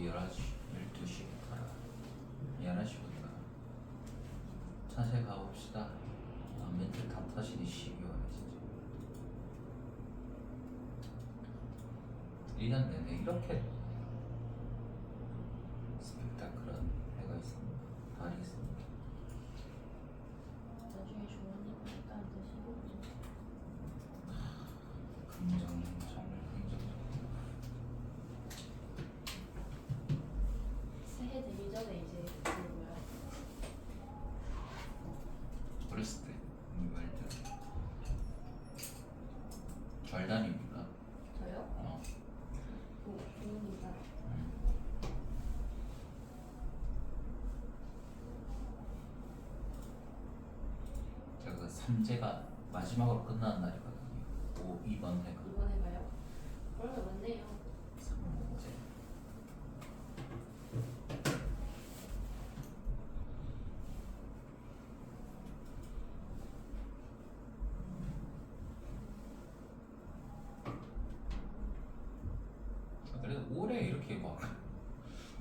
11시, 12시부터 11시부터 자세 가봅시다. 멘탈 다 터지니 12월에 진짜 1년 내내 이렇게 스펙타클한 해가 있습니다. 달이 있습니다. 나중에 좋은 일이 있다는 뜻이겠지. 긍정, 정말 긍정적. 새해 되기 전에 이제 그 뭐야? 어렸을 때 월드 절단입니까? 저요? 좋습니다. 제가 그 3제가 마지막으로 끝나는 날이거든요. 2번 해가 이번 해가요? 그러면 맞네요. 3제. 그래도 올해 이렇게 막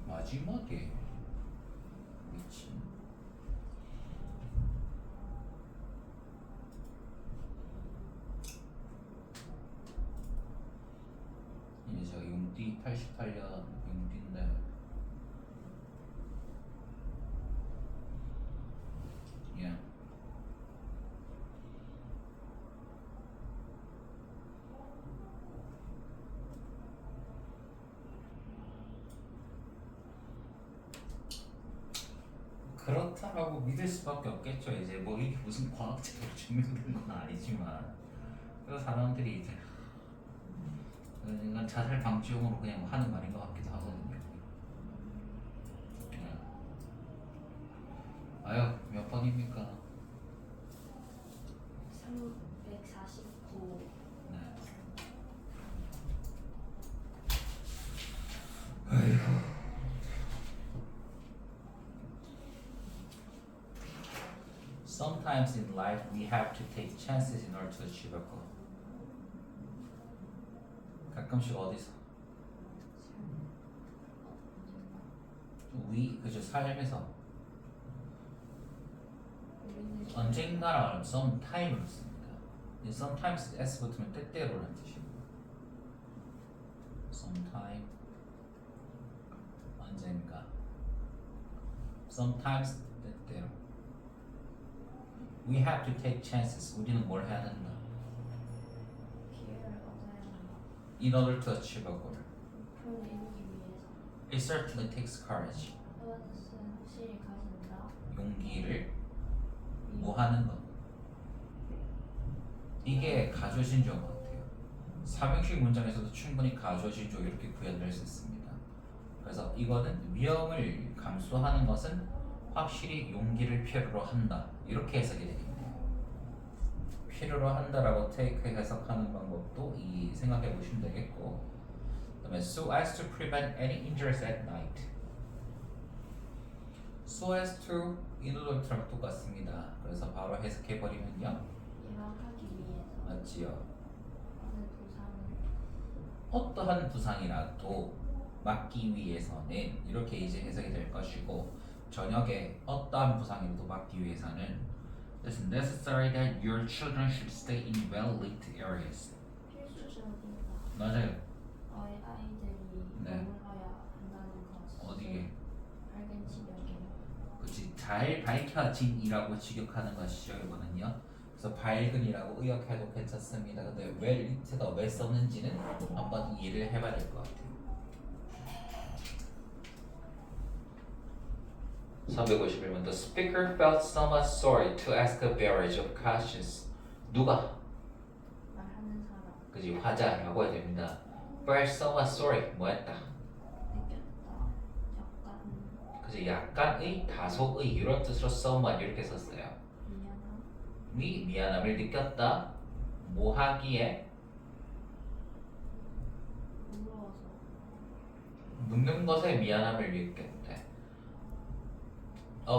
마지막에 미친 이제 제가 용띠 88년 용띠인데 예. 그렇다라고 믿을 수밖에 없겠죠. 이제 뭐 이게 무슨 과학적으로 증명된 건 아니지만 그래서 사람들이 이제 이건 자살 방지용으로 그냥 하는 말인 것 같기도 하거든요. 네. 아유 몇 번입니까? 349. 네. 아이고. Sometimes in life we have to take chances in order to achieve a goal. 가끔씩 어디서 그죠 삶에서 언젠가라 sometime으로 씁니다. sometimes s 붙으면 때때로라는 뜻입니다. sometime 언젠가 sometimes 때때로 we have to take chances. 우리는 뭘 해야 된다? 기회를 얻어야 한다. In order to achieve a goal. 목표를 이루기 위해서. It certainly takes courage. 그것은 확실히 가진다. 용기를 뭐 하는 것. 이게 가조신조인 것 같아요. 삼형식 문장에서도 충분히 가조신조 이렇게 구현될 수 있습니다. 그래서 이거는 위험을 감수하는 것은 확실히 용기를 필요로 한다. 이렇게 해석이 되겠네요. 필요로 한다라고 take 해석하는 방법도 이 생각해 보시면 되겠고, 그다음에 so as to prevent any injuries at night. so as to 인도동처럼 똑같습니다. 그래서 바로 해석해 버리면요. 예방하기 위해서. 맞지요? 어느 부상을. 어떠한 부상이라도 막기 위해서는 이렇게 이제 해석이 될 것이고, 저녁에 어떠한 부상이라도 막기 위해서는 It's necessary that your children should stay in well-lit areas. 필수적이다. 맞아요. 아이들이 네. 머물러야 한다는 것. 어디에? 밝은 지역에. 그치, 잘 밝혀진이라고 직역하는 것이죠, 이거는요. 그래서 밝은이라고 의역해도 괜찮습니다. 근데 well-lit가 왜 썼는지는 한번 이해를 해봐야 될 것 같아요. 351번 The speaker felt somewhat sorry to ask a barrage of questions. 누가? 말하는 사람. 그지, 화자라고 해야 됩니다. felt somewhat sorry, 뭐 했다? 느꼈다. 약간 그지, 약간의, 다소의 이런 뜻으로 somewhat 이렇게 썼어요. 미안함. 미안함을 느꼈다. 뭐 하기에? 물어서. 묻는 것에 미안함을 느꼈대.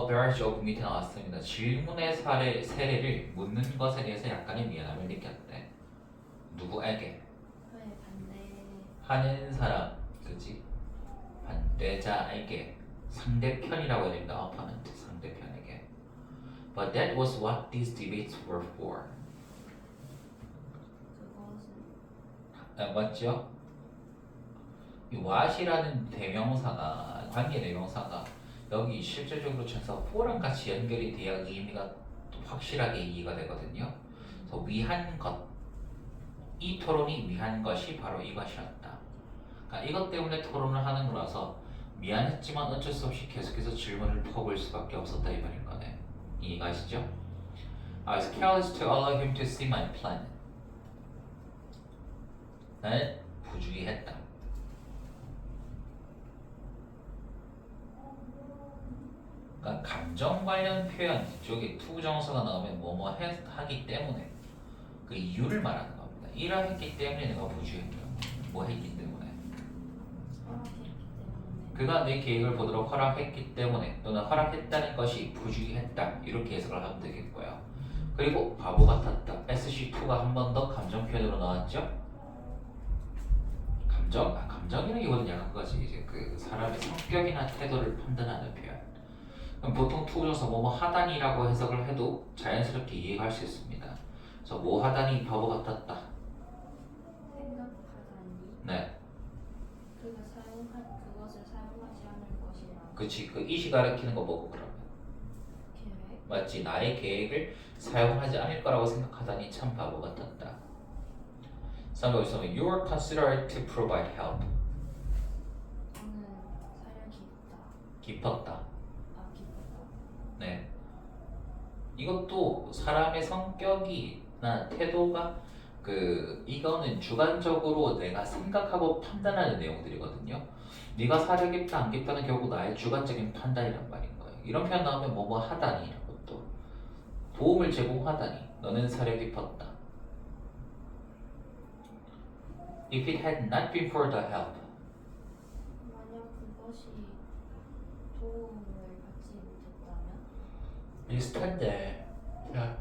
barrage of 밑에 나왔습니다. 질문의 세례를 묻는 것에 대해서 약간의 미안함을 느꼈대. 누구에게? 그에 반대. 하는 사람, 그지? 뇌자에게 상대편이라고 해야 됩니다. opponent 상대편에게. But that was what these debates were for. 그것은 맞죠? 이 what이라는 대명사가 관계 대명사가 여기 실질적으로 전사 for랑 같이 연결이 돼야 의미가 또 확실하게 이해가 되거든요. 그래서 위한 것, 이 토론이 위한 것이 바로 이것이었다. 그러니까 이것 때문에 토론을 하는 거라서 미안했지만 어쩔 수 없이 계속해서 질문을 퍼볼 수밖에 없었다 이 말인 거네. 이해가시죠? I was careless to allow him to see my plan. 나는 부주의했다. 그러니까 감정 관련 표현 이쪽에 투정사가 나오면 뭐뭐 하기 때문에 그 이유를 말하는 겁니다. 이러했기 때문에 내가 부주의했다. 뭐 했기 때문에. 허락했기 때문에 그가 내 계획을 보도록 허락했기 때문에 또는 허락했다는 것이 부주의했다. 이렇게 해석을 하면 되겠고요. 그리고 바보 같았다. SC2가 한 번 더 감정 표현으로 나왔죠. 감정이라기보다는 약간 그거지. 이제 그 사람의 성격이나 태도를 판단하는 표현. 그럼 보통 투부정사 뭐뭐 하다니라고 해석을 해도 자연스럽게 이해할 수 있습니다. 그래서 뭐 하다니 바보 같았다. 생각하다니 네, 그가 그것을 사용하지 않을 것이라 그치. 그 이시 가리키는 거 뭐고 그러면 계획 맞지. 나의 계획을 사용하지 않을 거라고 생각하다니 참 바보 같았다. 다음 있으면 you were considerate to provide help. 저는 사려 깊었다. 기쁘다 네. 이것도 사람의 성격이나 태도가 이거는 주관적으로 내가 생각하고 판단하는 내용들이거든요. 네가 사려 깊다 안 깊다는 결국 나의 주관적인 판단이란 말인 거예요. 이런 표현 나오면 뭐뭐 하다니 이런 것도 도움을 제공하다니 너는 사려 깊었다. If it had not been for the help. 만약 그것이 도움을 받지 못했다면 비슷한데 자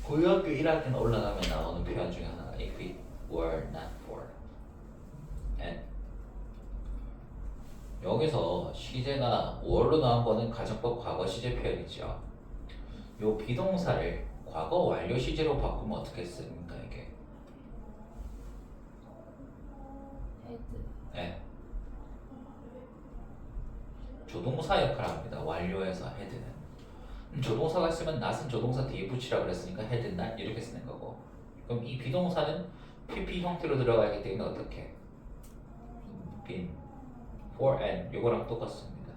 고등학교 1학년 올라가면 나오는 표현 중에 하나가 if it were not for and 여기서 시제가 were로 나온 거는 가정법 과거 시제 표현이죠. 요 비동사를 과거 완료 시제로 바꾸면 어떻게 씁니까 이게? 헤드 네. 조동사 역할을 합니다. 완료해서 헤드는 조동사가 있으면 not은 조동사 뒤에 붙이라고 그랬으니까 had not 이렇게 쓰는 거고 그럼 이 비동사는 PP 형태로 들어가기 때문에 어떻게? been, for and 요거랑 똑같습니다.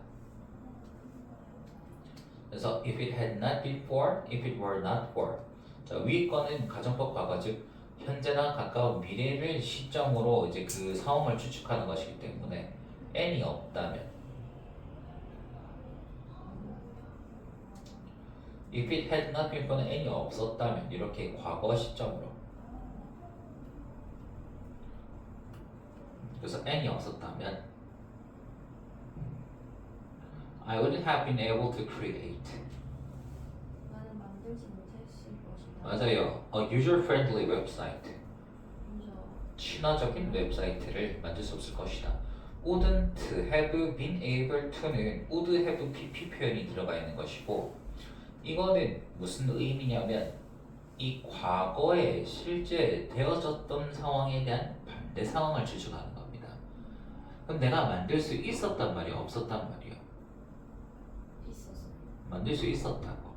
그래서 if it had not been for, if it were not for 자 위에 거는 가정법 과거 즉 현재나 가까운 미래를 시점으로 이제 그 상황을 추측하는 것이기 때문에 n이 없다면 if it had not been for는 n이 없었다면 이렇게 과거 시점으로 그래서 n이 없었다면 I wouldn't have been able to create 나는 만들지 못했을 것이다 맞아요. A user-friendly website 먼저 친화적인 웹사이트를 만들 수 없을 것이다. wouldn't have been able to는 would have pp 표현이 들어가 있는 것이고 이거는 무슨 의미냐면 이 과거에 실제 되어졌던 상황에 대한 반대 상황을 추측하는 겁니다. 그럼 내가 만들 수 있었단 말이야, 없었단 말이야? 있었어요 만들 수 있었다고.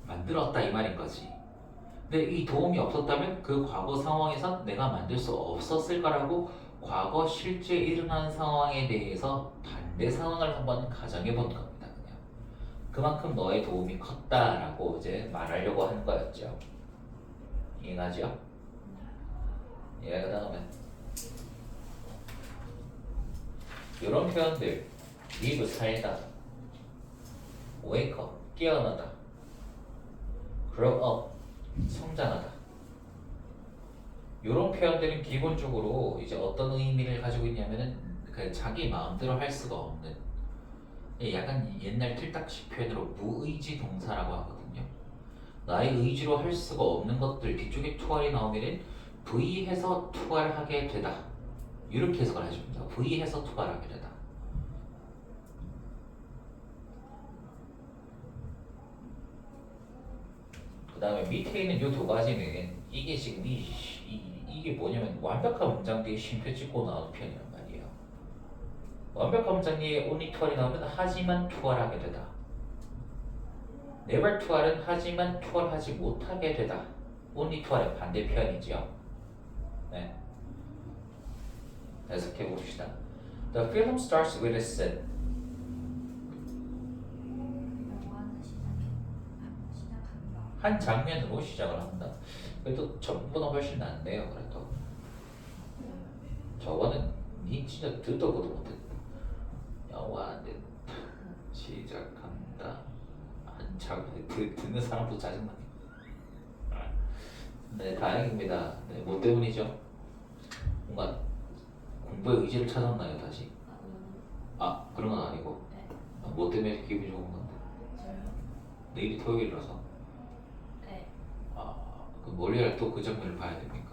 만들었다 이 말인 거지. 근데 이 도움이 없었다면 그 과거 상황에서 내가 만들 수 없었을 거라고 과거 실제 일어난 상황에 대해서 반대 상황을 한번 가정해 본 겁니다. 그냥 그만큼 너의 도움이 컸다라고 이제 말하려고 하는 거였죠. 이해가죠? 예, 그 다음에 이런 표현들 live 살다, wake up 깨어나다, grow up 성장하다. 이런 표현들은 기본적으로 이제 어떤 의미를 가지고 있냐면은 그 자기 마음대로 할 수가 없는 약간 옛날 틀딱식 표현으로 무의지 동사라고 하거든요. 나의 의지로 할 수가 없는 것들 뒤쪽에 투알이 나오면은 V해서 투알하게 되다. 이렇게 해석을 해줍니다. V해서 to가 하게 되다. 그 다음에 밑에 있는 이 두 가지는 이게 지금 이게 뭐냐면 완벽한 문장 뒤에 쉼표 찍고 나오는 표현이란 말이에요. 완벽한 문장 뒤에 only to알이 나오면 하지만 to알하게 되다. never to알은 하지만 to알하지 못하게 되다. only to알의 반대 표현이죠. 네. 해석해 봅시다. The film starts with a scene. 영화는 시작한다. 한 장면으로 시작을 한다. 그래도 전보다 훨씬 낫네요. 그래도 저거는 니 진짜 듣도 보도 못했다. 영화는 시작한다. 한 장면 듣는 사람도 짜증나네. 네, 다행입니다. 네, 뭐 때문이죠? 뭔가 공부의 의지를 찾았나요 다시? 아 그런 건 아니고. 네. 아, 뭐 때문에 기분이 좋은 건데? 저요? 내일이 토요일이라서. 네. 그 멀리할 또 그 장면을 봐야 됩니까?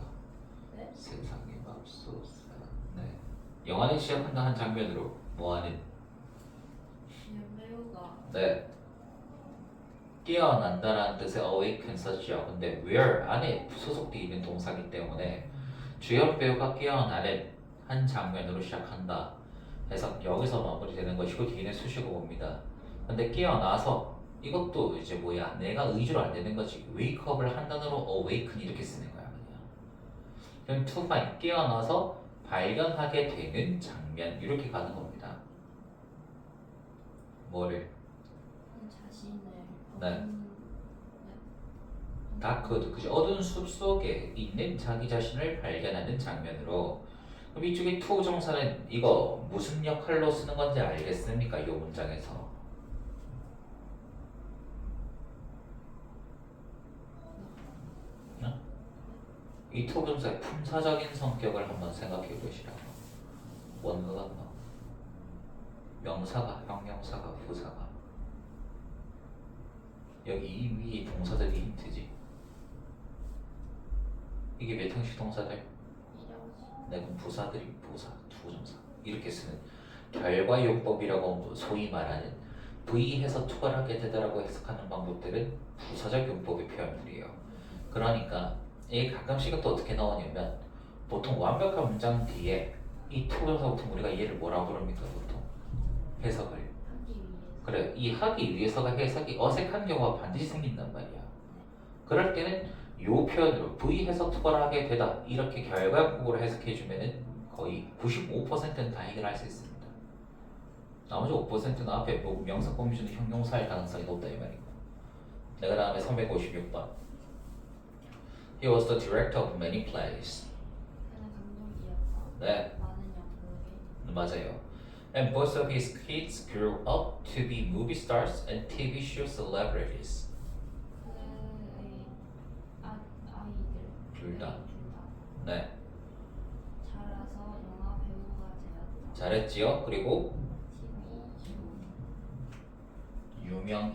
네? 세상에 맙소사. 네. 영화는 시작한다 한 장면으로 뭐하는? 배우가 네. 깨어난다라는 뜻의 awaken 썼죠. 근데 where 안에 소속되어 있는 동사이기 때문에 주연 배우가 깨어나는 한 장면으로 시작한다. 해서 여기서 마무리되는 것이고 뒤에는 수식어 봅니다. 근데 깨어나서 이것도 이제 뭐야? 내가 의지로 안 되는 거지. wake up을 한 단어로 awaken 이렇게 쓰는 거야 그냥. 그럼 to find 깨어나서 발견하게 되는 장면 이렇게 가는 겁니다. 뭐를? 자신을 네. 다크우드 그죠? 어두운 숲 속에 있는 자기 자신을 발견하는 장면으로. 그럼 이쪽에 to 정사는 이거 무슨 역할로 쓰는 건지 알겠습니까? 이 문장에서. 이 to 정사의 품사적인 성격을 한번 생각해 보시라고. 뭔가 같나? 명사가, 형용사가, 부사가. 여기 이 위에 동사들이 힌트지. 이게 몇 형식 동사들? 네, 그럼 부사들이 부사, 투정사 이렇게 쓰는 결과용법이라고 소위 말하는 V해서 투괄하게 되다라고 해석하는 방법들은 부사적 용법의 표현들이에요. 그러니까 이게 가끔씩은 또 어떻게 나오냐면 보통 완벽한 문장 뒤에 이 투정사 보통 우리가 얘를 뭐라 부릅니까? 보통 해석을 하기 위해서. 그래, 이 하기 위해서가 해석이 어색한 경우가 반드시 생긴단 말이야. 그럴 때는 요 표현으로 V 해석 투괄하게 되다 이렇게 결과역으로 해석해주면은 거의 95%는 다 해결할 수 있습니다. 나머지 5%는 앞에 뭐 명사 꾸미주는 형용사일 가능성이 높다 이 말이고. 내가 다음에 356번. He was the director of many plays. 그는 감독이었다. 네, 많은 연극에. 맞아요. And both of his kids grew up to be movie stars and TV show celebrities. 아이들 둘 다. 둘 다. 네, 자라서 영화 배우가 되었다. 잘했지요. 그리고 TV 쇼 유명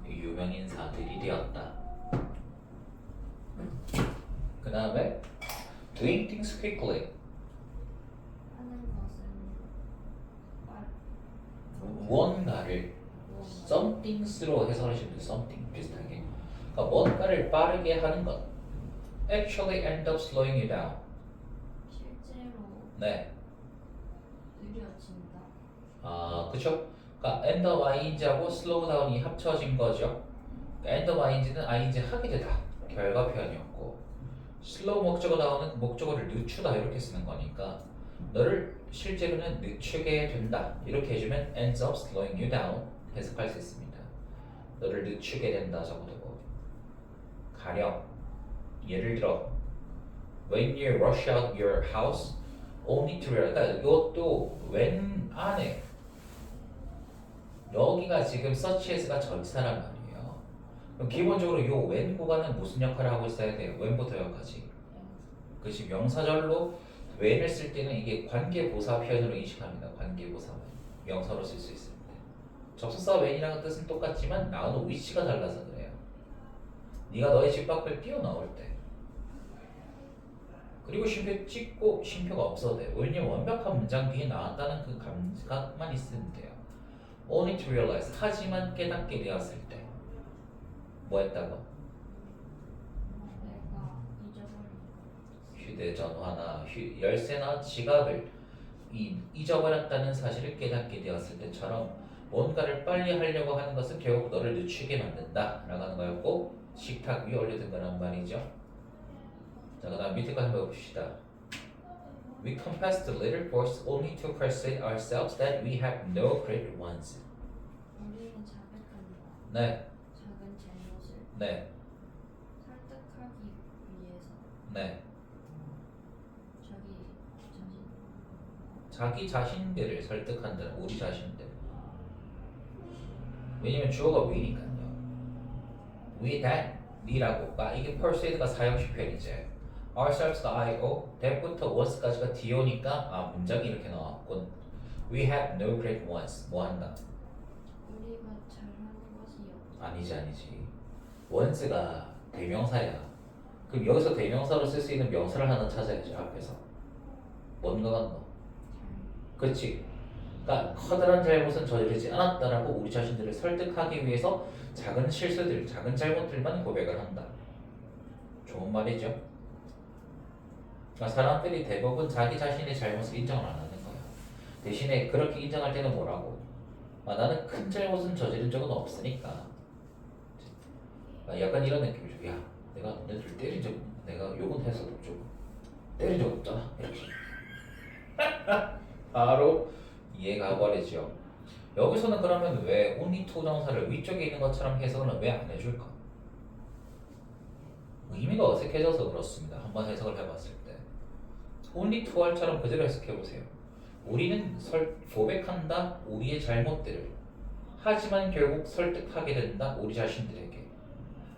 유명인사들이 되었다. 그 다음에 doing things quickly. 하는 것은 빨 무언가를 somethings로 해석하시면 돼요. something 비슷하게. 그러니까 뭔가를 빠르게 하는 것. actually end up slowing you down. 실제로 네. 느려진다. 아, 그쵸? 그러니까 end up ing하고 slow down이 합쳐진 거죠. end up ing는 ing 하게 되다. 결과 표현이었고 slow 목적어 나오는 목적어를 늦추다 이렇게 쓰는 거니까 너를 실제로는 늦추게 된다 이렇게 해주면 ends up slowing you down 해석할 수 있습니다. 너를 늦추게 된다 적어두고 가령 예를 들어 when you rush out your house only to realize 그러니까 이것도 when 안에 여기가 지금 such as가 전치사란 말이에요. 그럼 기본적으로 요 when 구간은 무슨 역할을 하고 있어야 돼요? when부터 여기까지 그치 명사절로 when을 쓸 때는 이게 관계부사 표현으로 인식합니다. 관계부사 명사로 쓸 수 있습니다. 접속사 when이라는 뜻은 똑같지만 나오는 위치가 달라서 그래요. 네가 너의 집 밖을 뛰어나올 때 그리고 쉼표 찍고 쉼표가 없어도 돼요. 왜냐면 완벽한 문장 뒤에 나왔다는 그 감각만 있으면 돼요. Only to realize. 하지만 깨닫게 되었을 때. 뭐 했다고? 내가 잊어버린 휴대전화나 열쇠나 지갑을 잊어버렸다는 사실을 깨닫게 되었을 때처럼 뭔가를 빨리 하려고 하는 것은 결국 너를 늦추게 만든다 라고 하는 거였고 식탁 위에 올려둔 거란 말이죠. 자, 그 다음 밑에 거 한번 봅시다. We confess the little faults only to persuade ourselves that we have no great ones. 우리는 자백한다. 네, 작은 잘못을 네, 설득하기 위해서 네. 자기 자신 자기 자신들을 설득한다는 우리 자신들. 왜냐면 주어가 we니까요. we that 니라고가 이게 persuade가 사형식 표현이지. ourselves가 IO, that부터 was까지가 DO니까 문장이 이렇게 나왔군. We have no great ones. 뭐 한다? 우리가 잘하는 것이요. 아니지. ones가 대명사야. 그럼 여기서 대명사로 쓸 수 있는 명사를 하나 찾아야지 앞에서. 뭔가 같노? 그렇지. 그러니까 커다란 잘못은 저지르지 않았다라고 우리 자신들을 설득하기 위해서 작은 실수들, 작은 잘못들만 고백을 한다. 좋은 말이죠. 그러니까 사람들이 대부분 자기 자신의 잘못을 인정을 안 하는 거야. 대신에 그렇게 인정할 때는 뭐라고? 나는 큰 잘못은 저지른 적은 없으니까. 약간 이런 느낌이죠. 야, 내가 너네들 때린 적, 내가 욕은 했어도 좀 때린 적 없잖아. 이렇게. 바로 이해가 버리죠. 여기서는 그러면 왜 only to 정사를 위쪽에 있는 것처럼 해석을 왜 안 해줄까? 의미가 어색해져서 그렇습니다. 한번 해석을 해봤을 때 only to 할처럼 그대로 해석해보세요. 우리는 고백한다 우리의 잘못들을, 하지만 결국 설득하게 된다 우리 자신들에게.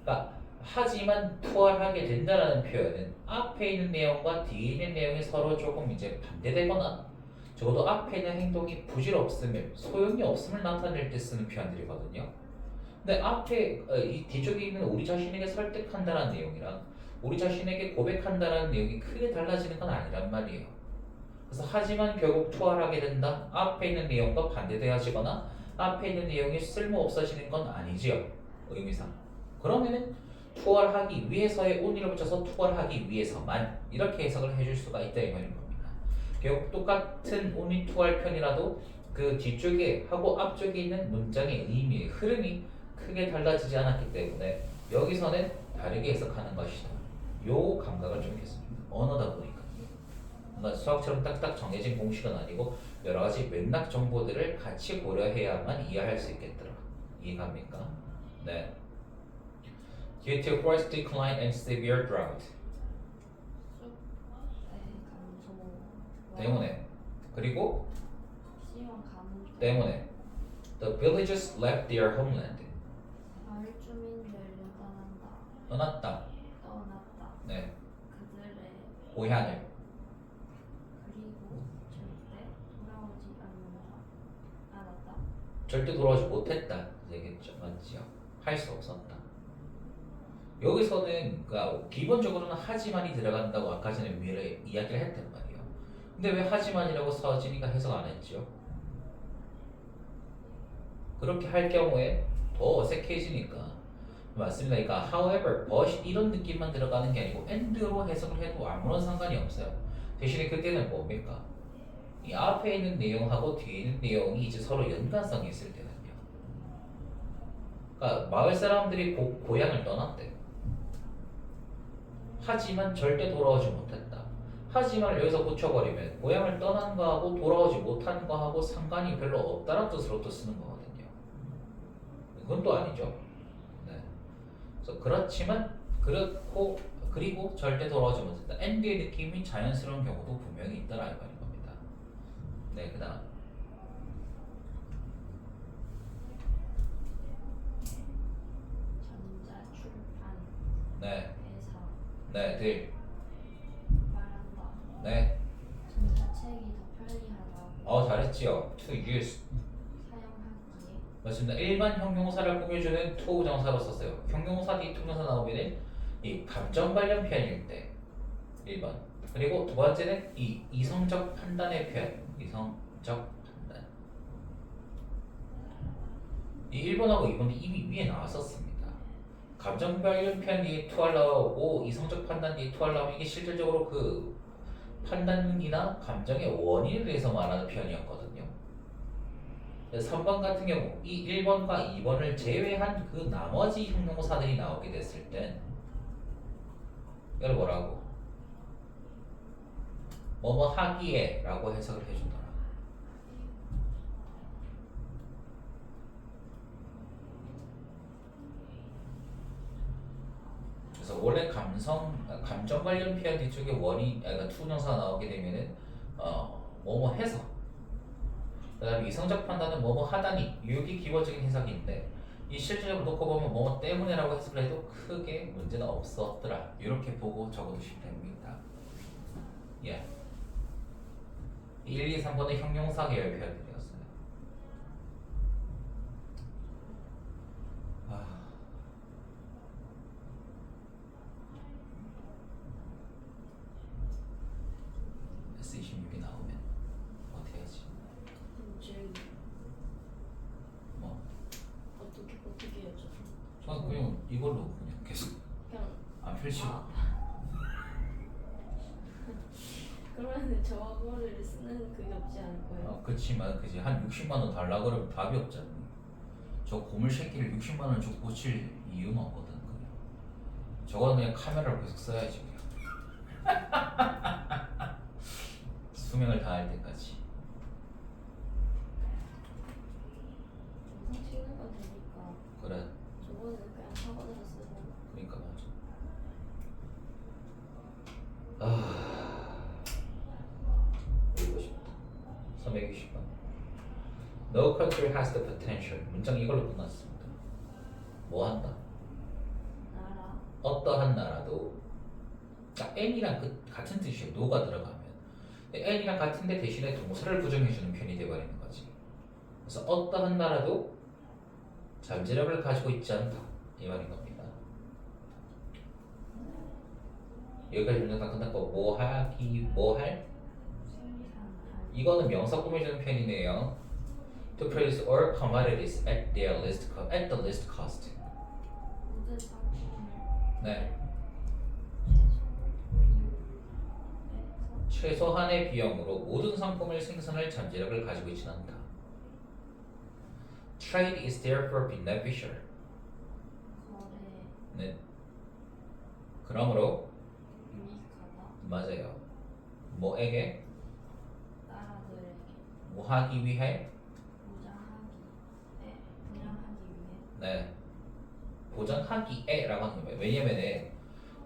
그러니까 하지만 투할하게 된다라는 표현은 앞에 있는 내용과 뒤에 있는 내용이 서로 조금 이제 반대되거나 적어도 앞에 있는 행동이 부질없음을, 소용이 없음을 나타낼 때 쓰는 표현들이거든요. 근데 앞에 이 뒤쪽에 있는 우리 자신에게 설득한다는 내용이랑 우리 자신에게 고백한다는 내용이 크게 달라지는 건 아니란 말이에요. 그래서 하지만 결국 투할하게 된다. 앞에 있는 내용과 반대되어지거나 앞에 있는 내용이 쓸모없어지는 건 아니지요. 의미상. 그러면은 투할하기 위해서의 only를 붙여서 투할하기 위해서만 이렇게 해석을 해줄 수가 있다 이 말인 겁니다. 결국 똑같은 only 투할 편이라도 그 뒤쪽에 하고 앞쪽에 있는 문장의 의미의 흐름이 크게 달라지지 않았기 때문에 여기서는 다르게 해석하는 것이다. 요 감각을 좀 있겠습니다. 언어다 보니까. 그러니까 수학처럼 딱딱 정해진 공식은 아니고 여러 가지 맥락 정보들을 같이 고려해야만 이해할 수 있겠더라. 이해갑니까? 네. Due to forest decline and severe drought. 때문에. 그리고 시원 가뭄 때문에. The villagers left their homeland. 마을 주민들은 떠났다. 떠났다. 네. 그들의 고향을. 그리고 절대 돌아오지 않았다. 절대 돌아오지 못했다. 얘기했죠. 맞지요? 할 수 없었다. 여기서는 그러니까 기본적으로는 하지만이 들어간다고 아까 전에 미래 이야기를 했단 말이에요. 근데 왜 하지만이라고 써지니까 해석 안 했죠? 그렇게 할 경우에 더 어색해지니까. 맞습니다. 그러니까 however, but 이런 느낌만 들어가는 게 아니고 and로 해석을 해도 아무런 상관이 없어요. 대신에 그때는 뭡니까? 이 앞에 있는 내용하고 뒤에 있는 내용이 이제 서로 연관성이 있을 때는요. 그러니까 마을 사람들이 고향을 떠났대. 하지만 절대 돌아오지 못했다. 하지만 여기서 붙여버리면 고향을 떠난 거하고 돌아오지 못한 거하고 상관이 별로 없다는 뜻으로 또 쓰는 거거든요. 그건 또 아니죠. 네. 그래서 그렇지만 그리고 절대 돌아오지 못했다. and의 느낌이 자연스러운 경우도 분명히 있다라는 말인 겁니다. 네, 그다음. 전자 출판 네, 회사 네, 들. 말한다. 네. 전자책이 더 편리하다고 잘했지요. To use. 사용하기에 맞습니다. 일반 형용사를 꾸며주는 to 정사로 썼어요. 형용사 뒤 to 정사 나오면은 이 감정 관련 표현일 때 1번 그리고 두 번째는 이 이성적 판단의 표현. 이성적 판단. 이 1번하고 2번이 이미 위에 나왔었습니다. 감정 관련 표현 뒤에 투알 나오고 이성적 판단 뒤에 투알 나오면 이게 실질적으로 그 판단이나 감정의 원인에 대해서 말하는 표현이었거든요. 3번 같은 경우 이 1번과 2번을 제외한 그 나머지 형용사들이 나오게 됐을 땐 이걸 뭐라고? 뭐뭐 하기에 라고 해석을 해주더라. 그래서 원래 감정 관련 표현 뒤쪽에 원인, 그러니까 투명사가 나오게 되면은 뭐뭐 해서, 그다음에 이성적 판단은 뭐뭐 하다니, 이게 기본적인 해석인데 이 실질적으로 놓고 보면 뭐뭐 때문에라고 해석을 해도 크게 문제는 없었더라. 이렇게 보고 적어두시면 됩니다. 예. 1, 2, 3번은 형용사 계열 표현들이었어요. S26이 나오면 어떻게 하지? 질문. 뭐? 어떻게 해야죠? 저는 그냥 이걸로 그냥 계속 그냥 안 펼치고. 그러면 저거를 쓰는 그게 없지 않을까요? 그치만 그지 한 60만 원 달라 그러면 답이 없잖아. 저 고물 새끼를 60만 원 주고 고칠 이유는 없거든. 그냥 저거는 그냥 카메라로 계속 써야지 그냥. 수명을 다할 때까지. 영상 찍는 건 되니까 그래. 저거는 그냥 학원에서 쓰고. 그러니까 맞아. 읽고 싶다. 320번. No country has the potential. 문장 이걸로 끝났습니다. 뭐 한다? 나라. 어떠한 나라도. 자, n이랑 같은 뜻이에요. no가 들어가면. n이랑 같은데 대신에 동사를 부정해주는 편이 돼버리는 거지. 그래서 어떠한 나라도 잠재력을 가지고 있지 않다. 이 말인 겁니다. 여기까지 문장 다 끝났고 뭐 하기, 뭐 할? 생산할. 이거는 명사 꾸며주는 편이네요. To produce all commodities at the least cost. 모든 상품을 네. 최소 비용에서 최소한의 비용으로 모든 상품을 생산할 잠재력을 가지고 있지는 않다. Trade is therefore beneficial. 거래 네. 그러므로 유익하다. 맞아요. 뭐에게? 나라들에게 뭐 하기 위해? 보장하기 위해 네. 보장하기에라고 하는 거예요. 왜냐면은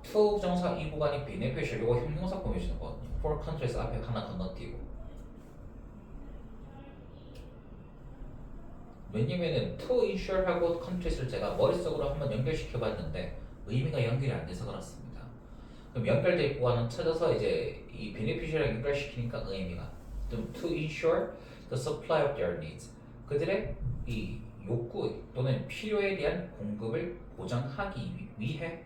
to 부정사 이 구간이 beneficial 이거 형용사 꾸며주는 거거든요. For countries 앞에 하나 건너뛰고. 왜냐면은 to insure하고 countries를 제가 머릿속으로 한번 연결시켜봤는데 의미가 연결이 안 돼서 그렇습니다. 그럼 연결될 구간은 찾아서 이제 이 beneficial이랑 연결시키니까 의미가 좀 to ensure the supply of their needs. 그들의 이 욕구 또는 필요에 대한 공급을 보장하기 위해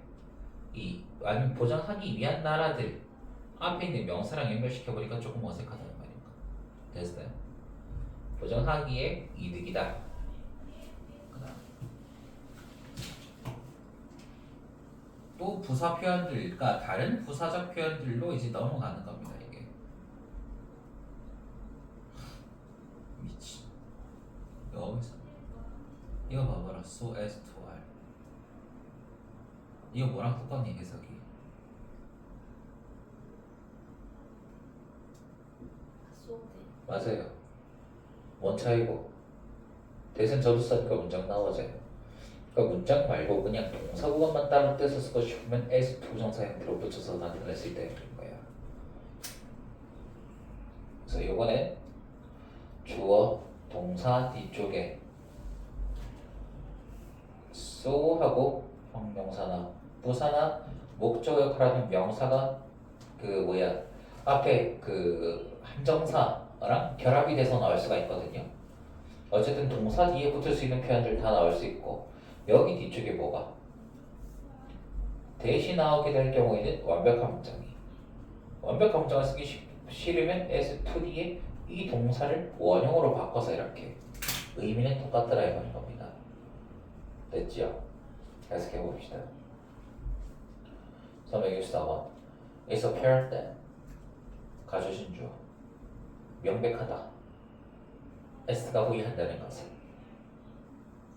아니면 보장하기 위한 나라들 앞에 있는 명사랑 연결시켜 보니까 조금 어색하다는 말인가. 됐어요? 보장하기에 이득이다. 그다음 또 부사 표현들, 그러니까 다른 부사적 표현들로 이제 넘어가는 겁니다. 이게 미친. 이거 봐봐라. so as to are. 이거 뭐랑 똑같니 해석이? 쏘대. 맞아요. 원차이고 대신 접수사니까 문장 나오잖아요. 그러니까 문장 말고 그냥 동사 구간만 다른 뜻을 쓰고 싶으면 as to 정사 형태로 붙여서 나타냈을 때 그런 거야. 그래서 이번에 주어 동사 뒤쪽에 so하고 형용사나 부사나 목적 역할하는 명사가 앞에 그 함정사랑 결합이 돼서 나올 수가 있거든요. 어쨌든 동사 뒤에 붙을 수 있는 표현들 다 나올 수 있고 여기 뒤쪽에 뭐가 대시 나오게 될 경우에는 완벽한 문장이 완벽한 문장을 쓰기 싫으면 S2D에 이 동사를 원형으로 바꿔서 이렇게 의미는 똑같더라 이 말인 겁니다. 됐죠? 계속해 봅시다. 364번 It's apparent that 가주신 주어 명백하다 S가 후회한다는 것은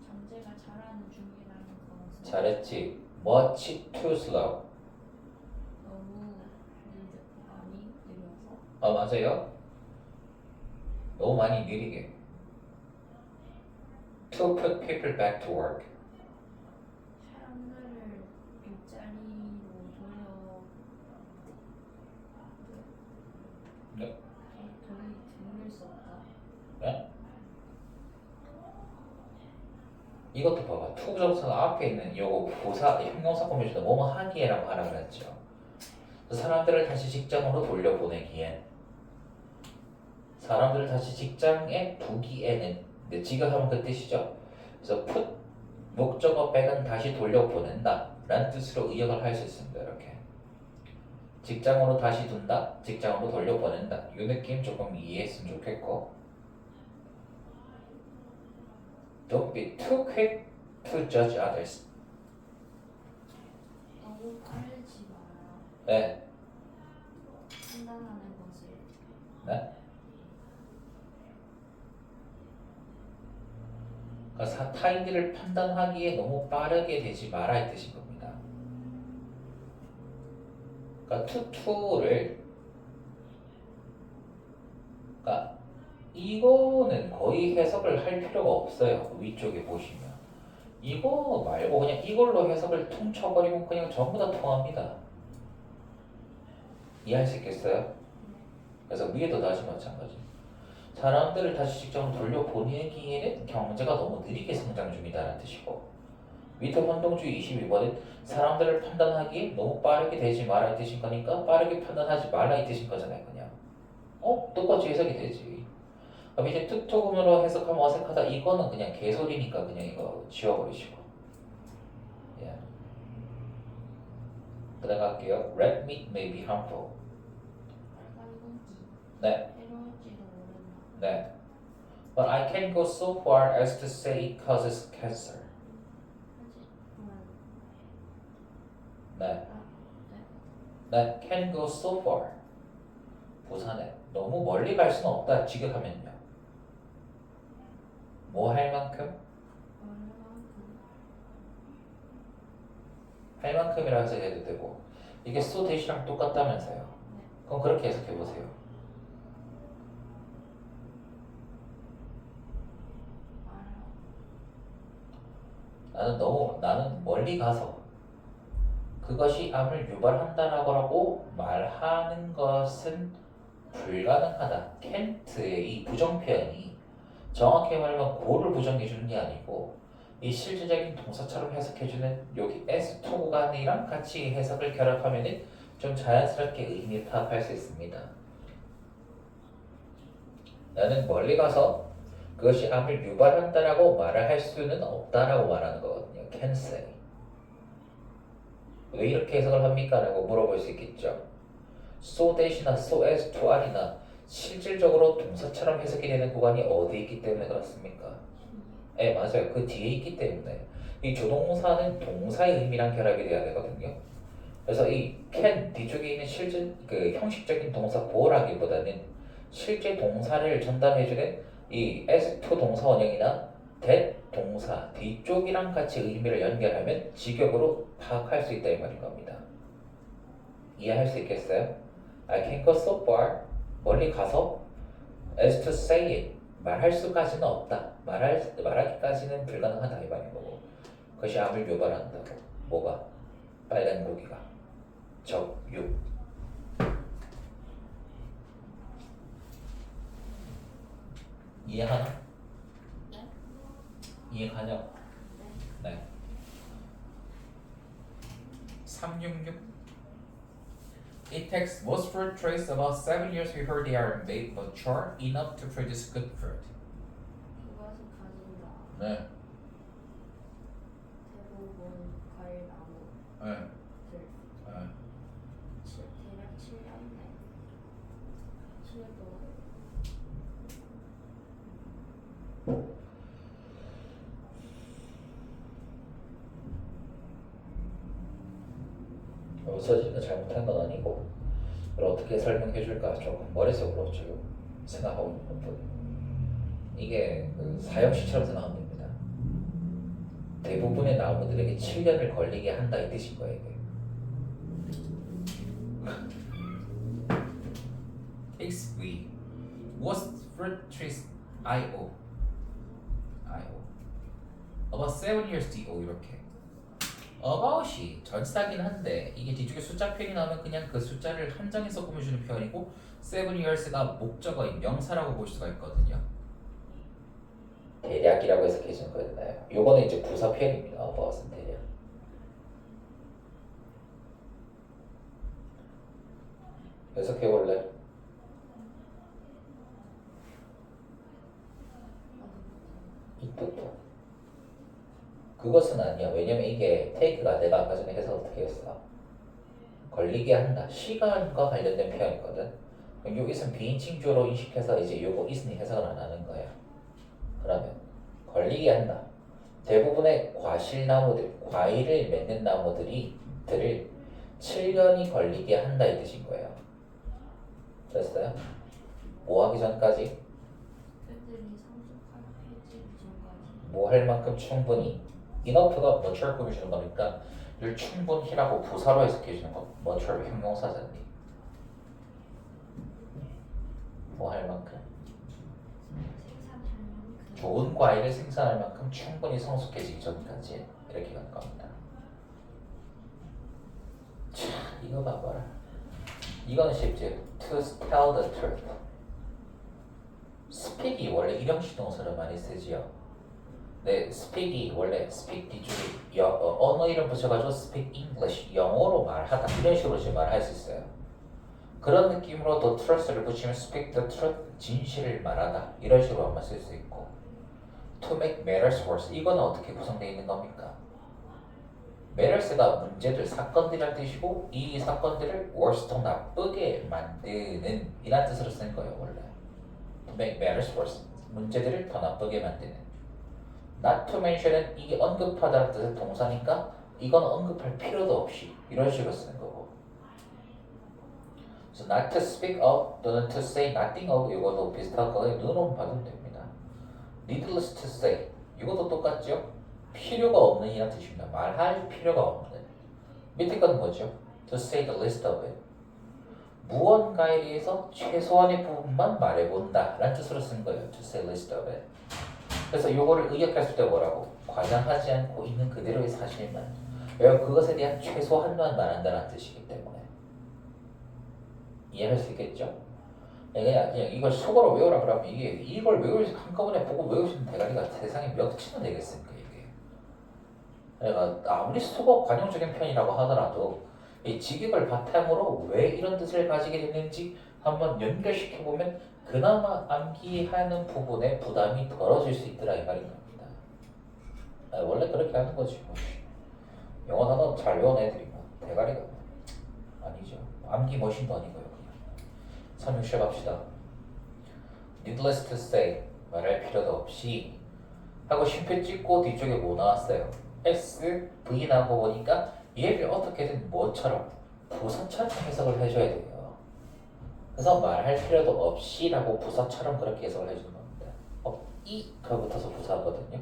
전제가 잘하는 중이라는 것은 잘했지 much too slow 너무 많이 느려서 맞아요 너무 많이 느리게 to put people back to work 사람들을 일자리로 네? 돌릴 수 없다. 네? 이것도 봐봐 to 부정사가 앞에 있는 요거 부사 형용사 꾸며주다 뭐뭐 하기에라고 하라 그랬죠 사람들을 다시 직장으로 돌려보내기엔 사람들을 다시 직장에 두기에는 네, 지금 하면 그 뜻이죠 그래서 put 목적어 백은 다시 돌려보낸다 라는 뜻으로 의역을 할 수 있습니다 이렇게 직장으로 다시 둔다 직장으로 돌려보낸다 이 느낌 조금 이해했으면 좋겠고 Don't be too quick to judge others 너무 빠르지 마라. 네, 판단하는 것을 네? 그러니까 타인들을 판단하기에 너무 빠르게 되지 마라 이 뜻인 겁니다 그러니까 투투를 그러니까 이거는 거의 해석을 할 필요가 없어요 위쪽에 보시면 이거 말고 그냥 이걸로 해석을 퉁쳐버리면 그냥 전부 다 통합니다 이해할 수 있겠어요? 그래서 위에도 다시 마찬가지 사람들을 다시 직장으로 돌려보내기에는 경제가 너무 느리게 성장 중이다라는 뜻이고 밑에 혼동주의 22번은 사람들을 판단하기에 너무 빠르게 되지 말아 이 뜻인 거니까 빠르게 판단하지 말라 이 뜻인 거잖아요 그냥 똑같이 해석이 되지 그럼 이제 특토금으로 해석하면 어색하다 이거는 그냥 개소리니까 그냥 이거 지워버리시고 예. 그 다음 갈게요 Red meat may be harmful 빨간 고기 네, 해로울지도 모른다. 네 But I can't go so far as to say it causes cancer 하지만 네, 네? 네 can go so far 부산에 너무 멀리 갈 수는 없다 직역하면요 뭐 할 만큼? 얼만큼 할 만큼이라 해서 해도 되고 이게 so 대시랑 똑같다면서요 네. 그럼 그렇게 해석해보세요 말아 나는 멀리 가서 그것이 암을 유발한다라고 말하는 것은 불가능하다 can't의 이 부정표현이 정확히 말하면 고를 부정해주는 게 아니고 이 실질적인 동사처럼 해석해주는 여기 S2 구간이랑 같이 해석을 결합하면 좀 자연스럽게 의미를 파악할 수 있습니다. 나는 멀리 가서 그것이 암을 유발한다라고 말을 할 수는 없다라고 말하는 거거든요. Can say. 왜 이렇게 해석을 합니까? 라고 물어볼 수 있겠죠. so that이나 so as to are나 실질적으로 동사처럼 해석이 되는 구간이 어디에 있기 때문에 그렇습니까? 네, 맞아요. 그 뒤에 있기 때문에 이 조동사는 동사의 의미랑 결합이 돼야 되거든요. 그래서 이 can 뒤쪽에 있는 실질 그 형식적인 동사 보라기보다는 실제 동사를 전달해주는 이 as2 동사 원형이나 that 동사 뒤쪽이랑 같이 의미를 연결하면 직역으로 파악할 수 있다 이 말인 겁니다. 이해할 수 있겠어요? I can go so far 멀리 가서 as to say it 말할 수까지는 없다. 말하기까지는 불가능하다 이 말인 거고 그것이 암을 유발한다고 뭐가? 빨간 고기가 적유 이해하나? 네? 이해가냐? 네. 네 366 It takes most fruit trees about 7 years before they are made mature enough to produce good fruit. 그것을 가진다. 네. 대부분 과일 나무들 네. 대략 7년 내 잘못 써지니까 잘못한 건 아니고 이걸 어떻게 설명해 줄까 조금 머릿속으로 지금 생각하고 있는 것뿐. 이게 그 사형시처럼 생각하면 됩니다. 대부분의 나무들에게 7년을 걸리게 한다 이 뜻인 거예요. 이게. XV was fruit trees IO about 7 years DO 이렇게 about이 전치사긴 한데 이게 뒤쪽에 숫자 표현이 나오면 그냥 그 숫자를 한 장에서 꾸며주는 표현이고 7 years가 목적어인 명사라고 볼 수가 있거든요. 대략이라고 해석해 주는 거잖아요. 요거는 이제 부사 표현입니다. about은 대략. 해석해 볼래? 이부터 그것은 아니야. 왜냐면 이게 take가 내가 아까 전에 해석 어떻게 했어? 걸리게 한다. 시간과 관련된 표현이거든. 그럼 요 is은 비인칭주어로 인식해서 이제 요거 is는 해석을 안 하는 거야. 그러면 걸리게 한다. 대부분의 과실나무들, 과일을 맺는 나무들을 7년이 걸리게 한다 이 뜻인 거예요. 됐어요? 뭐 하기 전까지? 애들이 성숙할 페이지 전까지. 뭐 할 만큼 충분히 enough가 mature 꾸며주는 거니까 이를 충분히라고 부사로 해석해 주는 거. mature 형용사잖니. 뭐 할 만큼 생산할 만큼. 좋은 과일을 생산할 만큼 충분히 성숙해지기 전까지 이렇게 가는 겁니다. 자, 이거 봐봐라. 이거는 쉽지. To tell the truth. speak이 원래 일형식 동사를 많이 쓰지요. 네, speak이 원래 speak 뒤쪽에 언어 이름 붙여가지고 speak English 영어로 말하다 이런 식으로 지금 말할 수 있어요. 그런 느낌으로 the truth를 붙이면 speak the truth 진실을 말하다 이런 식으로 한번 쓸 수 있고 to make matters worse 이거는 어떻게 구성되어 있는 겁니까? matters가 문제들 사건들이란 뜻이고 이 사건들을 worse 더 나쁘게 만드는 이란 뜻으로 쓰는 거예요 원래. to make matters worse 문제들을 더 나쁘게 만드는. not to mention은 이게 언급하다는 뜻의 동사니까 이건 언급할 필요도 없이 이런 식으로 쓰는 거고. 그래서 not to speak of 또는 to say nothing of 이것도 비슷한 거예요. 눈으로만 봐도 됩니다. needless to say 이것도 똑같죠? 필요가 없는 이란 뜻입니다. 말할 필요가 없는. 밑에 건 뭐죠? to say the least of it 무언가에 대해서 최소한의 부분만 말해본다 라는 뜻으로 쓴 거예요. to say least of it. 그래서 요거를 의역했을 때 뭐라고? 과장하지 않고 있는 그대로의 사실만. 왜냐면 그것에 대한 최소한만 말한다는 뜻이기 때문에. 이해할 수 있겠죠? 그냥 이걸 속어로 외우라 그러면 이걸 한꺼번에 보고 외울 수 있는 대가리가 세상에 몇 치나 되겠습니까 이게. 그러니까 아무리 속어 관용적인 편이라고 하더라도 이 직역을 바탕으로 왜 이런 뜻을 가지게 됐는지 한번 연결시켜보면 그나마 암기하는 부분에 부담이 덜어질 수 있더라 이 말인 겁니다. 원래 그렇게 하는 거지 뭐. 영어 단어 잘 외운 애들이 뭐 대가리가 아니죠. 암기 머신도 아니고요 그냥. 3육 시작합시다. needless to say 말할 필요도 없이 하고 쉼표 찍고 뒤쪽에 뭐 나왔어요? S, V 나온 거 보니까 얘를 어떻게든 뭐처럼 부사처럼 해석을 해줘야 돼요. 그래서 말할 필요도 없이라고 부사처럼 그렇게 해석을 해주는 겁니다. 이가 붙어서 부사거든요.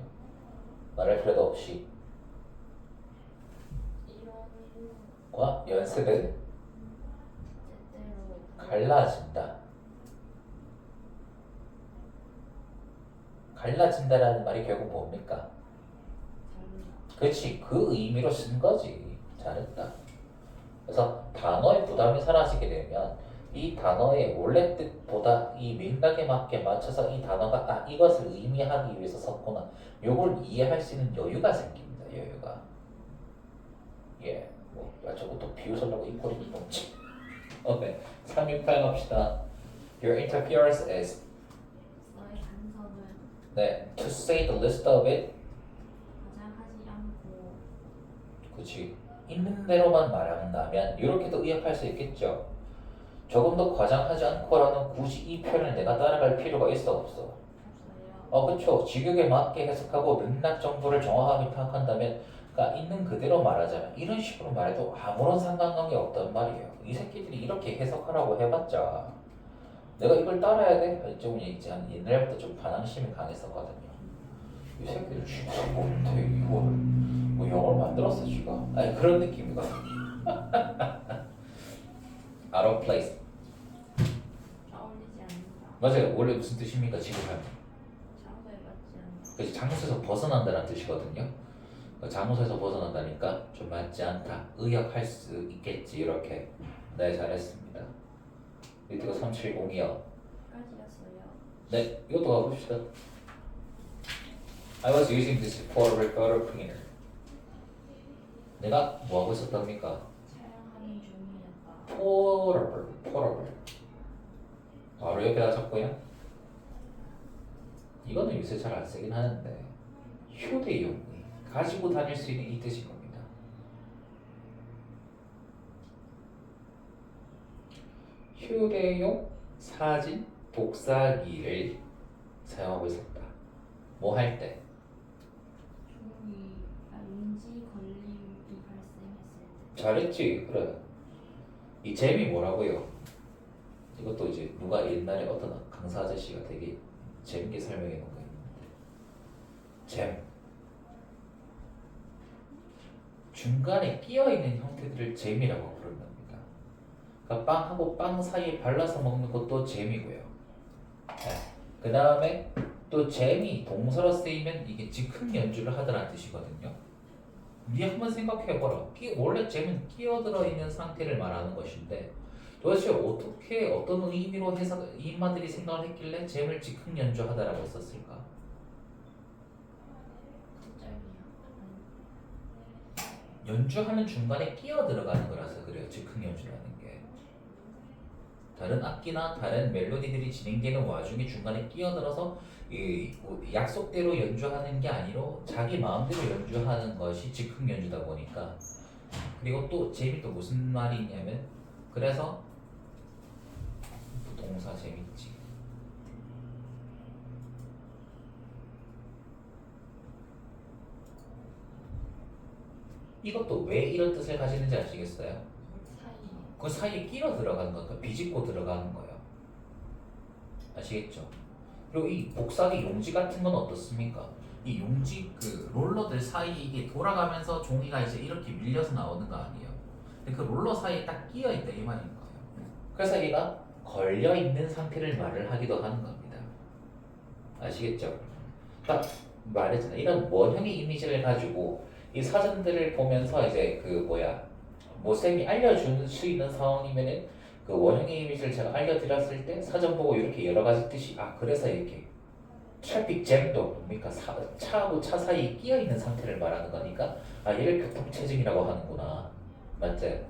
말할 필요도 없이. 과 연습은 때때로 갈라진다. 갈라진다라는 말이 결국 뭡니까? 다른다. 그렇지. 그 의미로 쓴 거지. 잘했다. 그래서 단어의 부담이 사라지게 되면 이 단어의 원래 뜻보다 이 맥락에 맞게 맞춰서 이 단어가 이것을 의미하기 위해서 썼구나. 요걸 이해할 수 있는 여유가 생깁니다. 여유가. 예. 저것도 비웃으려고 이 꼴이 넘지. 오케이. 368 갑시다. Your interference is 너의 간섭은 네. To say the least of it 과장하지 않고 그치. 있는 대로만 말한다면 이렇게도 의역할 수 있겠죠. 조금 더 과장하지 않고라는 굳이 이 표현을 내가 따라갈 필요가 있어 없어? 없어요. 그쵸. 직역에 맞게 해석하고 맥락 정보를 정확하게 파악한다면 그러니까 있는 그대로 말하자면 이런 식으로 말해도 아무런 상관관계 없단 말이에요. 이 새끼들이 이렇게 해석하라고 해봤자 내가 이걸 따라야 돼? 좀 이제 한 옛날부터 좀 반항심이 강했었거든요. 이 새끼들 진짜 못해 이거를 뭐 영어를 만들었어 지가? 아니 그런 느낌이거든요. Out of place. 어울리지 않는다. 맞아요. 원래 무슨 뜻입니까 지금 하면? 장소에 맞지 않는다. 그래서 장소에서 벗어난다는 뜻이거든요. 장소에서 벗어난다니까 좀 맞지 않다. 의역할 수 있겠지 이렇게. 네 잘했습니다. 밑에가 370이요. 까지였어요. 네 이것도 가봅시다. I was using this portable photo printer. 내가 뭐 하고 있었답니까? 촬영하는 중이었다. portable. 바로 옆에다 적고요. 이거는 요새 잘 안 쓰긴 하는데 휴대용 가지고 다닐 수 있는 이 뜻인 겁니다. 휴대용 사진 독사기를 사용하고 있었다. 뭐 할 때? 인지 걸림이 발생했을 때. 잘했지. 그래. 이 잼이 뭐라고요? 이것도 이제 누가 옛날에 어떤 강사 아저씨가 되게 재밌게 설명해 놓은 거 있는데 잼 중간에 끼어있는 형태들을 잼이라고 부른답니다. 그러니까 빵하고 빵 사이에 발라서 먹는 것도 잼이고요. 그 다음에 또 잼이 동사로 쓰이면 이게 즉흥 연주를 하더라는 뜻이거든요. 니 한번 생각해봐라. 원래 잼은 끼어들어 있는 상태를 말하는 것인데 도대체 어떻게 어떤 의미로 해석 인마들이 생각을 했길래 잼을 즉흥 연주하다라고 썼을까? 연주하는 중간에 끼어 들어가는 거라서 그래요. 즉흥 연주라는 게 다른 악기나 다른 멜로디들이 진행되는 와중에 중간에 끼어들어서 이 약속대로 연주하는 게 아니라 자기 마음대로 연주하는 것이 즉흥 연주다 보니까. 그리고 또 잼이 또 무슨 말이 있냐면 그래서 동사 재밌지. 이것도 왜 이런 뜻을 가지는지 아시겠어요? 사이. 그 사이에 끼어 들어가는 거니까 비집고 들어가는 거예요. 아시겠죠? 그리고 이 복사기 용지 같은 건 어떻습니까? 이 용지 그 롤러들 사이에 이게 돌아가면서 종이가 이제 이렇게 밀려서 나오는 거 아니에요? 근데 그 롤러 사이에 딱 끼어 있다 이 말인 거예요. 그래서 얘가 걸려 있는 상태를 말을 하기도 하는 겁니다. 아시겠죠? 딱 말했잖아요. 이런 원형의 이미지를 가지고 이 사전들을 보면서 이제 그 쌤이 알려줄 수 있는 상황이면은 그 원형의 이미지를 제가 알려드렸을 때 사전 보고 이렇게 여러 가지 뜻이 그래서 이렇게 트래픽 잼도 뭡니까? 차하고 차 사이에 끼어 있는 상태를 말하는 거니까 얘를 교통체증이라고 하는구나. 맞지?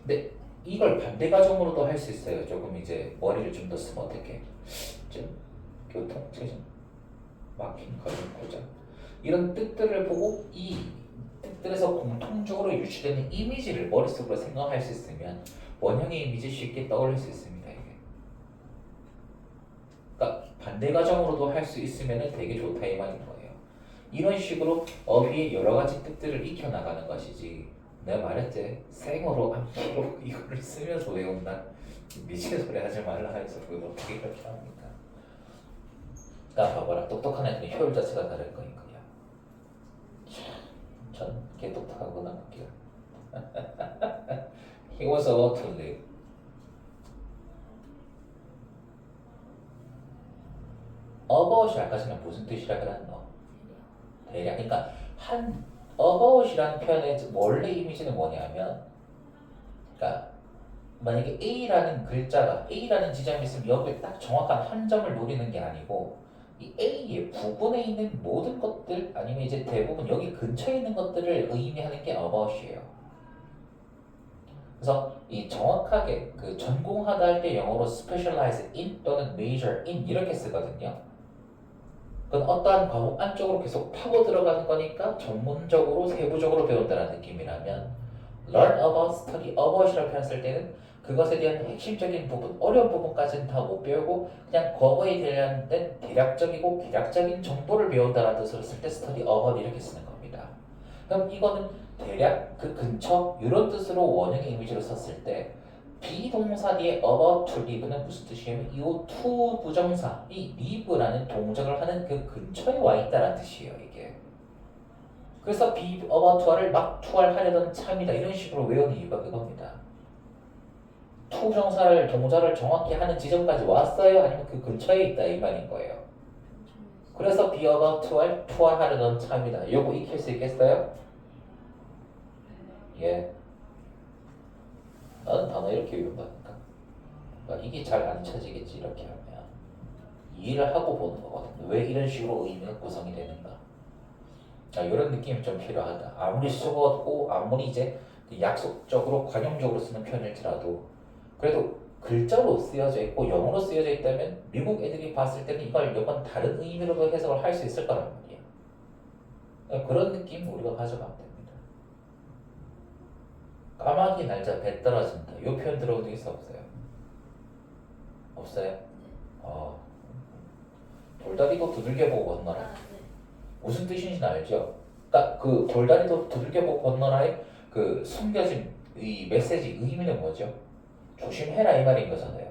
근데 이걸 반대 가정으로도 할 수 있어요. 조금 이제 머리를 좀 더 쓰면 어떻게? 좀 교통체증, 막힌 가정 고장 이런 뜻들을 보고 이 뜻들에서 공통적으로 유추되는 이미지를 머릿속으로 생각할 수 있으면 원형의 이미지 쉽게 떠올릴 수 있습니다. 이게. 그러니까 반대 가정으로도 할 수 있으면 되게 좋다 이 말인 거예요. 이런 식으로 어휘의 여러 가지 뜻들을 익혀 나가는 것이지. 내가 말했지 생으로 암기로 이거를 쓰면서 외운다. 미친 소리 하지 말라 해서 그걸 어떻게 그렇게 합니까? 그러니까 봐봐라. 똑똑한 애들은 효율 자체가 다를 거니까요. 전 개똑똑하구나 웃겨. He was about to leave. about이 아까 전에 무슨 뜻이라 그랬노? 대략. 그러니까 한 about이라는 표현의 원래 이미지는 뭐냐면, 그러니까 만약에 A라는 글자가 A라는 지점이 있으면 여기에 딱 정확한 한 점을 노리는 게 아니고 이 A의 부분에 있는 모든 것들 아니면 이제 대부분 여기 근처에 있는 것들을 의미하는 게 about이에요. 그래서 이 정확하게 그 전공하다 할 때 영어로 specialize in 또는 major in 이렇게 쓰거든요. 그건 어떠한 과목 안쪽으로 계속 파고 들어가는 거니까 전문적으로 세부적으로 배운다는 느낌이라면 learn about, study about이라고 표현 쓸 때는 그것에 대한 핵심적인 부분, 어려운 부분까지는 다 못 배우고 그냥 과거에 관련된 대략적이고 개략적인 정보를 배운다는 뜻으로 쓸 때 study about 이렇게 쓰는 겁니다. 그럼 이거는 대략 그 근처 이런 뜻으로 원형의 이미지로 썼을 때 비동사 뒤에 about to live는 무슨 뜻이냐면 이 to 부정사 이 live라는 동작을 하는 그 근처에 와 있다라는 뜻이에요 이게. 그래서 be about to를 막 투할하려던 참이다 이런 식으로 외우는 이유가 그겁니다. to 부정사를 동작을 정확히 하는 지점까지 왔어요? 아니면 그 근처에 있다 이 말인 거예요. 그래서 be about to를 투할하려던 참이다. 요거 익힐 수 있겠어요? 예. 나는 단어 이렇게 외운다니까. 그러니까 이게 잘 안 찾지겠지 이렇게 하면 이해를 하고 보는 거거든. 왜 이런 식으로 의미가 구성이 되는가. 자, 이런 느낌이 좀 필요하다. 아무리 쓰고 아무리 이제 약속적으로 관용적으로 쓰는 편일지라도 그래도 글자로 쓰여져 있고 영어로 쓰여져 있다면 미국 애들이 봤을 때는 이걸 몇번 다른 의미로도 해석을 할 수 있을 거란 말이야. 그러니까 그런 느낌 우리가 가져가면 됩니다. 까마귀 날자 배 떨어진다. 이 표현 들어본 적 있어 없어요? 없어요? 돌다리도 두들겨보고 건너라. 네. 무슨 뜻인지는 알죠? 그러니까 그 돌다리도 두들겨보고 건너라의 그 숨겨진 이 메시지 의미는 뭐죠? 조심해라 이 말인 거잖아요.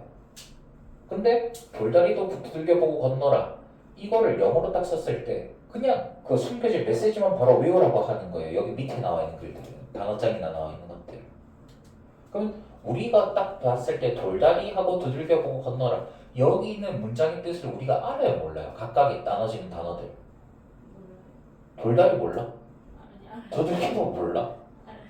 근데 돌다리도 두들겨보고 건너라 이거를 영어로 딱 썼을 때 그냥 그 숨겨진 메시지만 바로 외우라고 하는 거예요. 여기 밑에 나와 있는 글들은 단어장이나 나와 있는 것들. 그럼 우리가 딱 봤을 때 돌다리하고 두들겨보고 건너라 여기 있는 문장의 뜻을 우리가 알아요 몰라요? 각각이 나눠지는 단어들. 돌다리 몰라? 두들기도 몰라?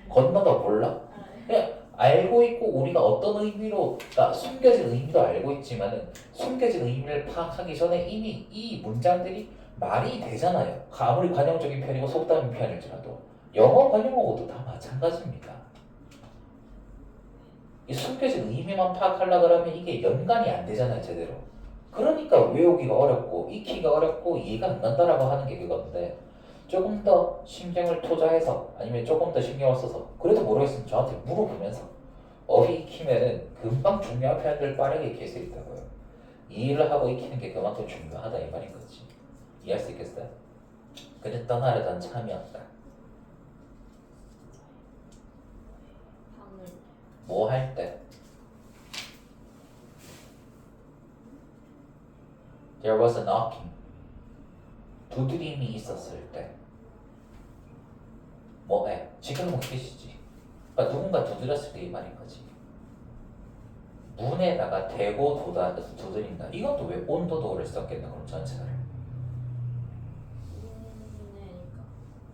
건너도 몰라? 그냥 알고 있고 우리가 어떤 의미로 그러니까 숨겨진 의미도 알고 있지만은 숨겨진 의미를 파악하기 전에 이미 이 문장들이 말이 되잖아요. 아무리 관용적인 편이고 속담인 편일지라도 영어 관용어고도 다 마찬가지입니다. 이 숨겨진 의미만 파악하려고 그러면 이게 연관이 안 되잖아요 제대로. 그러니까 외우기가 어렵고 익히기가 어렵고 이해가 안 간다라고 하는 게 그건데 조금 더 신경을 투자해서 아니면 조금 더 신경을 써서 그래도 모르겠으면 저한테 물어보면서 어휘 익히면은 금방 중요한 표현들 빠르게 익힐 수 있다고요. 이해를 하고 익히는 게 그만큼 중요하다 이 말인 거지. 이해할 수 있겠어요? 그는 떠나려던 참이었다. 뭐 할 때? There was a knocking. 두드림이 있었을 때. 뭐해? 지금 뭐 뜻이지? 그러니까 누군가 두드렸을 때 이 말인 거지. 문에다가 대고 두드린다. 이것도 왜 온도도를 썼겠나 그럼 전체를.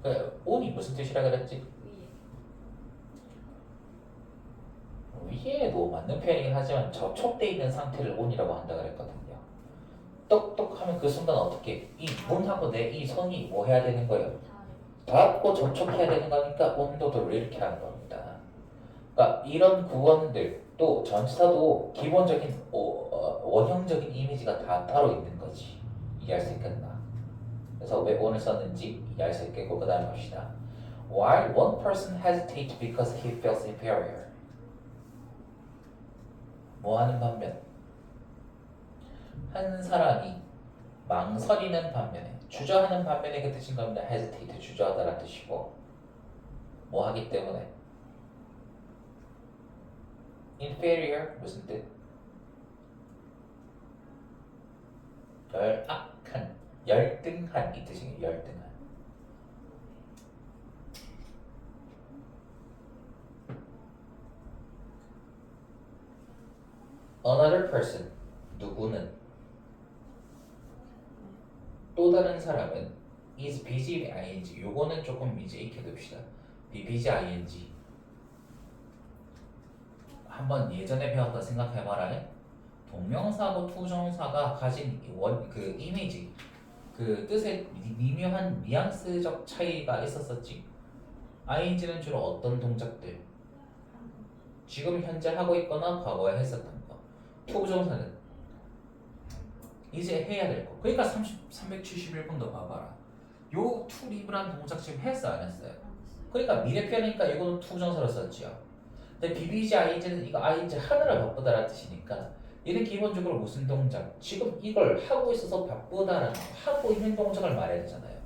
그 온이 무슨 뜻이라 그랬지? 위에도 맞는 표현이긴 하지만 접촉돼 있는 상태를 온이라고 한다 그랬거든요. 똑똑하면 그 순간 어떻게 이 문하고 내 이 손이 뭐 해야 되는 거예요? 닿고 접촉해야 되는 거니까 온도도를 이렇게 하는 겁니다. 그러니까 이런 구원들 또 전치사도 기본적인 원형적인 이미지가 다 따로 있는 거지. 이해할 수 있겠나? 그래서 왜 on을 썼는지 이해할 수 있겠고 그 다음에 봅시다. While one person hesitates because he feels inferior. 뭐 하는 반면 한 사람이 망설이는 반면에 주저하는 반면에 그 뜻인 겁니다. hesitate 주저하다라는 뜻이고 뭐 하기 때문에 inferior 무슨 뜻? 열악한, 열등한 이 뜻이에요. 열등한. Another person 누구는 또 다른 사람은 is busy ing 요거는 조금 이제 익혀둡시다. be busy ing 한번 예전에 배웠던 생각해봐라. 동명사하고 투정사가 가진 그 이미지 그 뜻의 미묘한 뉘앙스적 차이가 있었었지. ing는 주로 어떤 동작들 지금 현재 하고 있거나 과거에 했었던 거. 투부정사는 이제 해야 될 거. 그러니까 371번도 봐봐라. 요 to live라는 동작 지금 했어 안 했어요? 그러니까 미래 표현이니까 이거는 투부정사로 썼지요. 근데 BBG ing는 이거 ing 하느라 바쁘다라는 뜻이니까 얘는 기본적으로 무슨 동작? 지금 이걸 하고 있어서 바쁘다라는 하고 있는 동작을 말해야 되잖아요.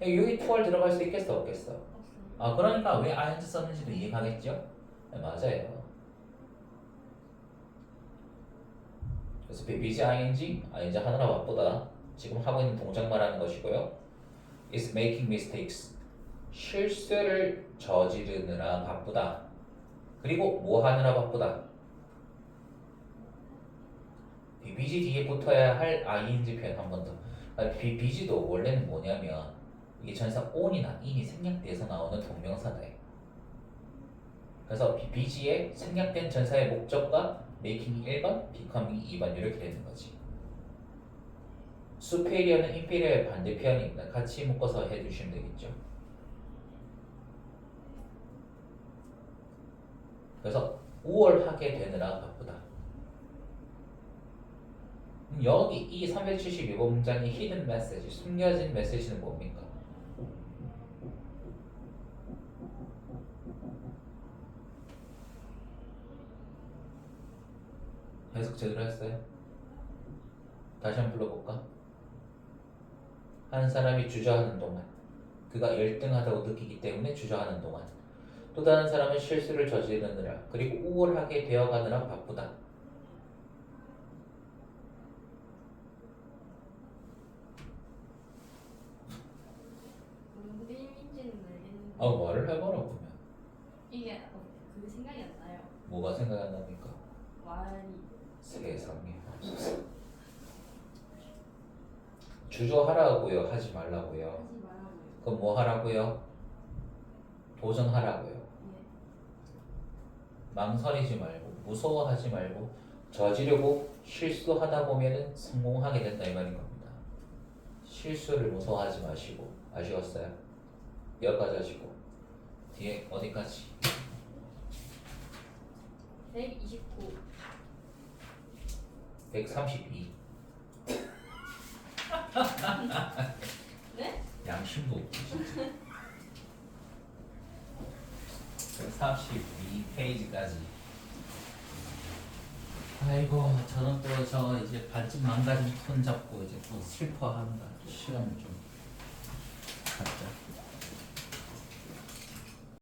여기 to를 들어갈 수 있겠어 없겠어? 아 그러니까 왜 ing 썼는지도 이해가겠죠? 네, 맞아요. 그래서 busy ing 이제 하느라 바쁘다. 지금 하고 있는 동작 말하는 것이고요. is making mistakes 실수를 저지르느라 바쁘다. 그리고 뭐 하느라 바쁘다. be busy 뒤에 붙어야 할 ing 표현 한 번 더. be busy도 원래는 뭐냐면 이게 전사 on이나 in이 생략돼서 나오는 동명사다. 그래서 be busy의 생략된 전사의 목적과 making이 1번, becoming이 2번 이렇게 되는 거지. superior는 inferior의 반대편입니다. 같이 묶어서 해주시면 되겠죠. 그래서 우월하게 되느라 바쁘다. 여기 이 372번 문장의 hidden message, 숨겨진 메시지는 뭡니까? 해석 제대로 했어요? 다시 한번 불러볼까? 한 사람이 주저하는 동안 그가 열등하다고 느끼기 때문에 주저하는 동안 또 다른 사람은 실수를 저지르느라 그리고 우월하게 되어가느라 바쁘다. 무슨 의미인지는 알겠는데 말을 해보라고 그러면 이게 그 생각이 안 나요. 뭐가 생각이 안 납니까? 말이 세상에 없어서 주저하라고요? 하지 말라고요? 하지 말라고요. 그럼 뭐 하라고요? 도전하라고요. 예. 망설이지 말고 무서워하지 말고 저지르고 실수하다 보면은 성공하게 된다 이 말인 겁니다. 실수를 무서워하지 마시고 아쉬웠어요? 여기까지 하시고 뒤에 어디까지? 129. 132 네? 양심도 없고 진짜 132페이지까지 아이고 저는 또 저 이제 반쯤 망가진 손 잡고 이제 또 슬퍼한다. 시간을 좀 갖자.